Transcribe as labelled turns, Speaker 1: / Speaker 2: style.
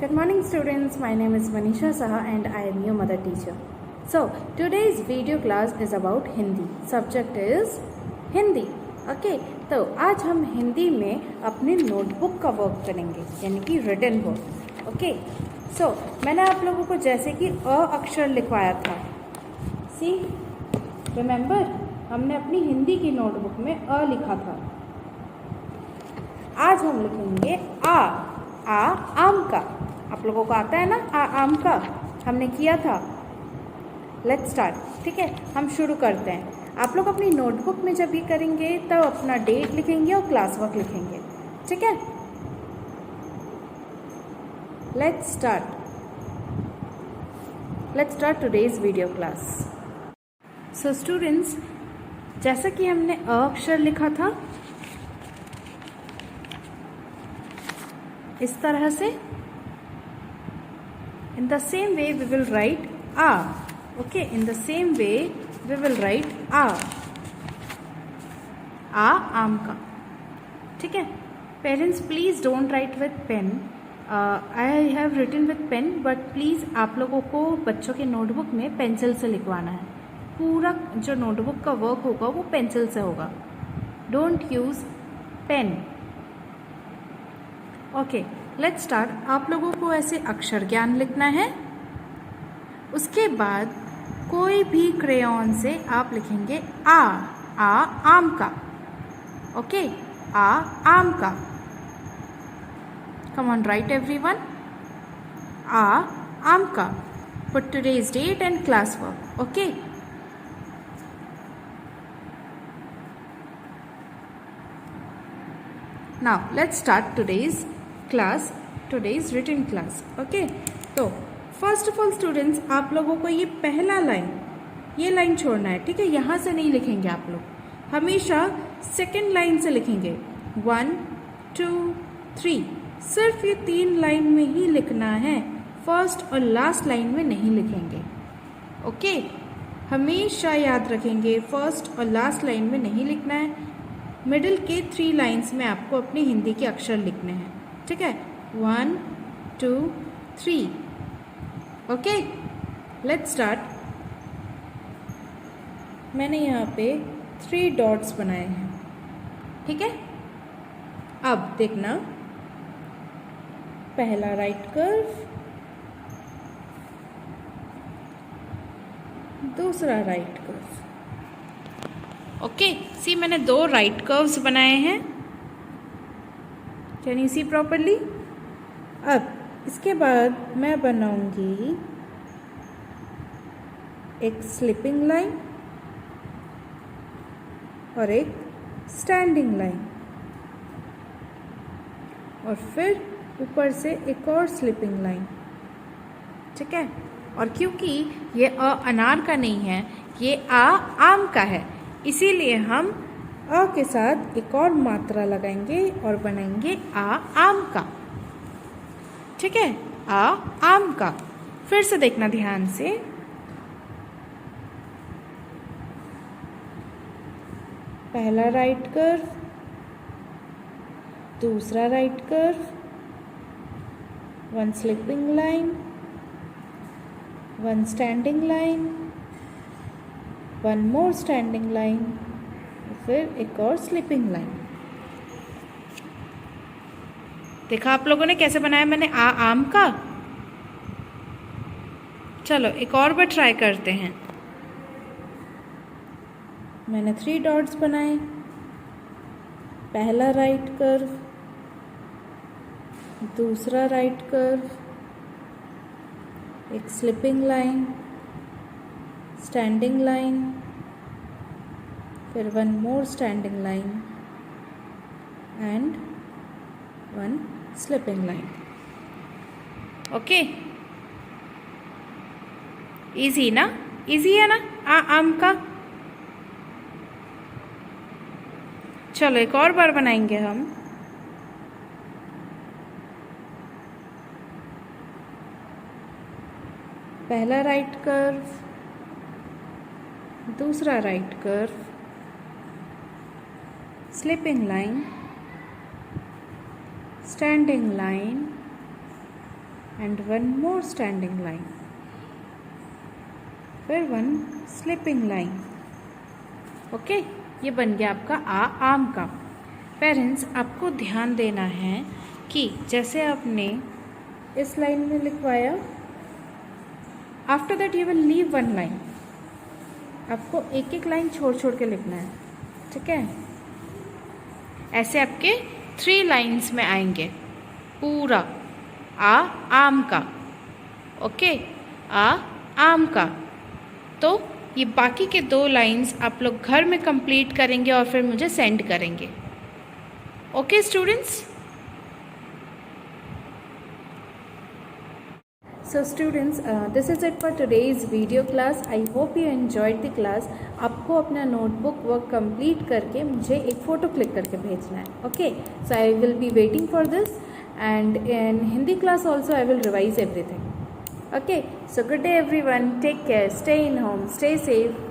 Speaker 1: Good morning students, my name is Manisha Saha and I am your mother teacher. So today's video class is about Hindi. Subject is Hindi. Okay, तो आज हम हिंदी में अपनी notebook का work करेंगे यानी कि रिटन वर्क. ओके, सो मैंने आप लोगों को जैसे कि अ अक्षर लिखवाया था. सी रिमेंबर, हमने अपनी हिंदी की नोटबुक में अ लिखा था. आज हम लिखेंगे आ आम का. आप लोगों को आता है ना आम का, हमने किया था. Let's start. ठीक है, हम शुरू करते हैं. आप लोग अपनी नोटबुक में जब ये करेंगे तब अपना डेट लिखेंगे और क्लास वर्क लिखेंगे. ठीक है, let's start today's video class. So students, जैसा कि हमने अ अक्षर लिखा था इस तरह से, in the same way we will write a. Okay, in the same way we will write a आम का. ठीक है, parents please don't write with pen. I have written with pen, but please आप लोगों को बच्चों के नोटबुक में पेंसिल से लिखवाना है. पूरा जो नोटबुक का वर्क होगा वो पेंसिल से होगा. Don't use pen. Okay, let's start. आप लोगों को ऐसे अक्षर ज्ञान लिखना है. उसके बाद कोई भी क्रेयॉन से आप लिखेंगे आ आम का. ओके, आम का. Come on, write everyone. आम का. Put today's date and class work. Okay, now let's start today's written class. Okay, तो फर्स्ट ऑफ ऑल स्टूडेंट्स, आप लोगों को ये पहला लाइन, ये लाइन छोड़ना है. ठीक है, यहाँ से नहीं लिखेंगे आप लोग, हमेशा सेकंड लाइन से लिखेंगे. 1 2 3, सिर्फ ये 3 लाइन में ही लिखना है. फर्स्ट और लास्ट लाइन में नहीं लिखेंगे. ओके, हमेशा याद रखेंगे, फर्स्ट और लास्ट लाइन में नहीं लिखना है. मिडिल के 3 लाइन्स में आपको अपनी हिंदी के अक्षर लिखने हैं. ठीक है, 1 2 3. Okay, let's start. मैंने यहाँ पे 3 डॉट्स बनाए हैं. ठीक है, अब देखना, पहला राइट कर्व, दूसरा राइट कर्व. ओके, सी मैंने 2 राइट कर्व्स बनाए हैं. Can you see properly? अब इसके बाद मैं बनाऊंगी एक स्लिपिंग लाइन और एक स्टैंडिंग लाइन, और फिर ऊपर से एक और स्लिपिंग लाइन. ठीक है, और क्योंकि ये अनार का नहीं है, ये आम का है, इसीलिए हम अ के साथ एक और मात्रा लगाएंगे और बनाएंगे आम का. ठीक है, आम का. फिर से देखना ध्यान से. पहला राइट कर्व, दूसरा right curve, 1 slipping line, 1 standing line, 1 more standing line, फिर एक और स्लिपिंग लाइन. देखा आप लोगों ने कैसे बनाया मैंने आम का. चलो एक और बार ट्राई करते हैं. मैंने 3 डॉट्स बनाए. पहला राइट कर्व, दूसरा राइट कर्व, एक स्लिपिंग लाइन, स्टैंडिंग लाइन, फिर 1 more standing line and 1 slipping line. Okay, easy ना? इजी है ना आम का? चलो एक और बार बनाएंगे हम. पहला राइट कर्व, दूसरा right curve, slipping line, standing line, and one more standing line, फिर one slipping line. ओके, ये बन गया आपका आम का. पेरेंट्स, आपको ध्यान देना है कि जैसे आपने इस लाइन में लिखवाया, after that you will leave one line. आपको एक एक लाइन छोड़ छोड़ के लिखना है, ठीक है. ऐसे आपके 3 लाइन्स में आएंगे पूरा आम का. ओके, आम का. तो ये बाकी के 2 लाइन्स आप लोग घर में कंप्लीट करेंगे और फिर मुझे सेंड करेंगे. Okay students. So students, this is it for today's video class. I hope you enjoyed the class. आपको अपना नोटबुक वर्क कंप्लीट करके मुझे एक फ़ोटो क्लिक करके भेजना है. Okay, so I will be waiting for this, and in Hindi class also I will revise everything. Okay, so good day everyone. Take care. Stay in home. Stay safe.